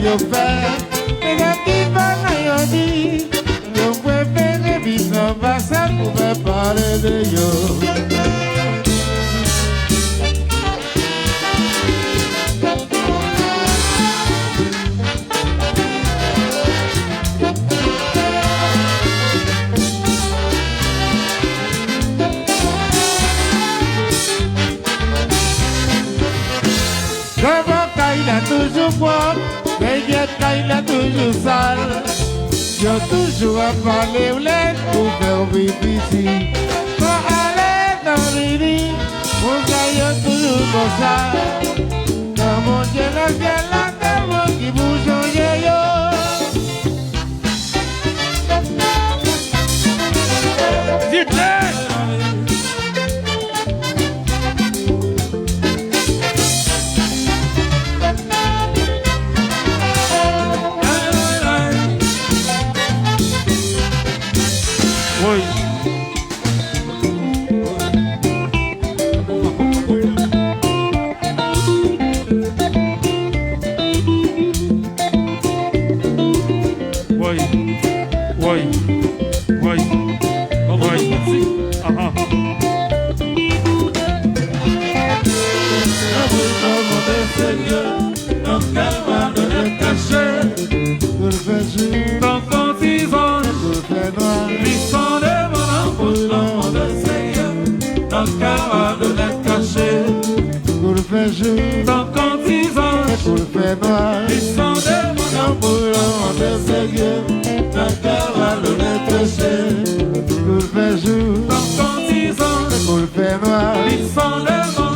yo fais, négatif à dit, yo préfère vivre dans le passé pour me parler de yo. Il a toujours froid, mais il a toujours sale. J'ai toujours à parler aux lettres pour faire vivre ici. Quand aller dans le lit, mon gars est toujours comme ça. Dans mon Dieu, le ciel, la terre, qui vous change yo. S'il te plaît. Oui. Tant qu'on disant, pour le faire noir, ils sont de mon ambulant de Seigneur, la cavale de péché, pour le faire jour, tant qu'on disant, pour le faire noir, ils sont de mon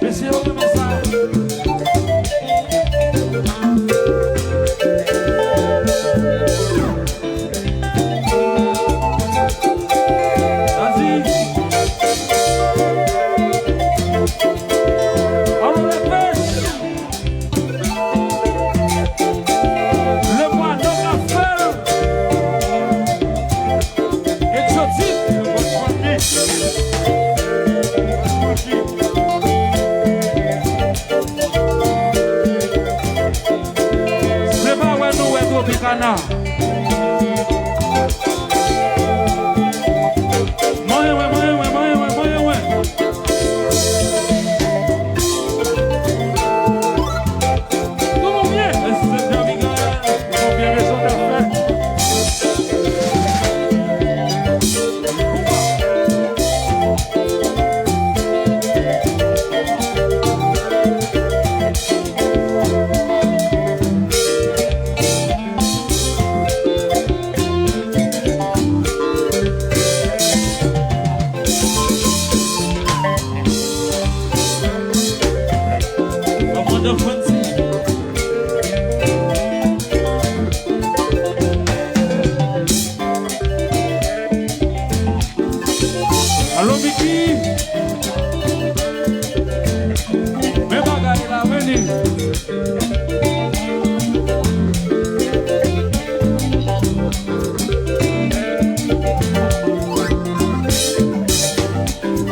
Monsieur, on remet ça. Vas-y. Alors les pêches. Le mois de l'affaire. Exotique. C'est pas ouais nous ouais Tropicana. Allô Mickey, mais bagaille la venue.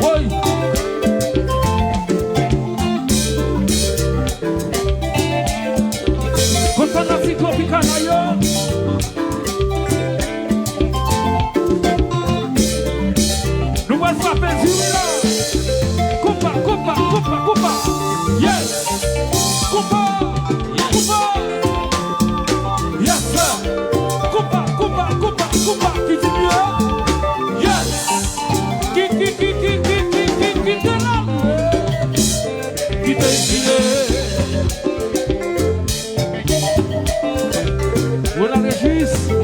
Oui. Content d'Afrique Tropicana yo. Coupa, coupa, coupa, coupa. Yes. Coupa. Coupa. Yes, sir. Coupa, coupa, coupa, coupa. Qui dit mieux? Yes. Qui te l'a? Qui te dit? Vous la réjouissez?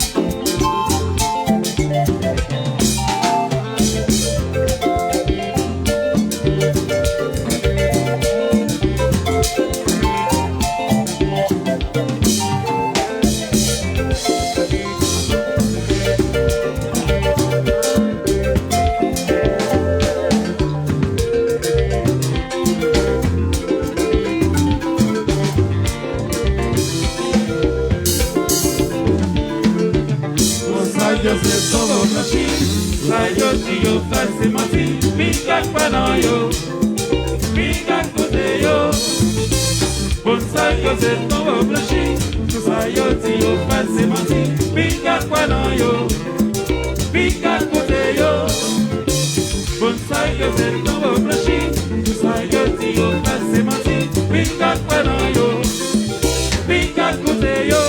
Yo se todo nashi, sayo tío fase mati, pica panayo, pica coteyo. Bon sayo se todo nashi, sayo tío fase mati, pica panayo, pica coteyo. Bon sayo se todo nashi, sayo tío fase mati, pica panayo, pica coteyo.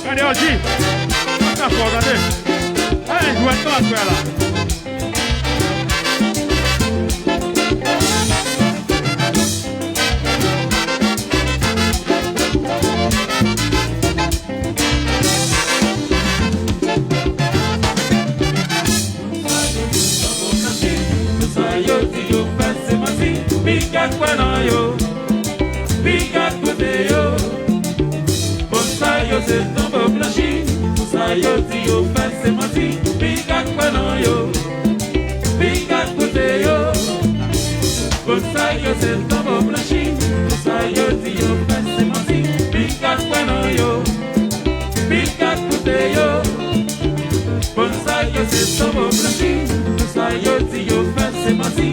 Cadê o Gi? Tá foda, né? Aí, vai tomar com ela. Pica quanoyo, pica cuteyo. Bonsayo se tombo blashi, sayo tío fase mati. Pica quanoyo, pica cuteyo. Bonsayo se tombo blashi, sayo tío fase mati. Pica quanoyo, pica cuteyo. Bonsayo se tombo blashi, sayo tío fase mati.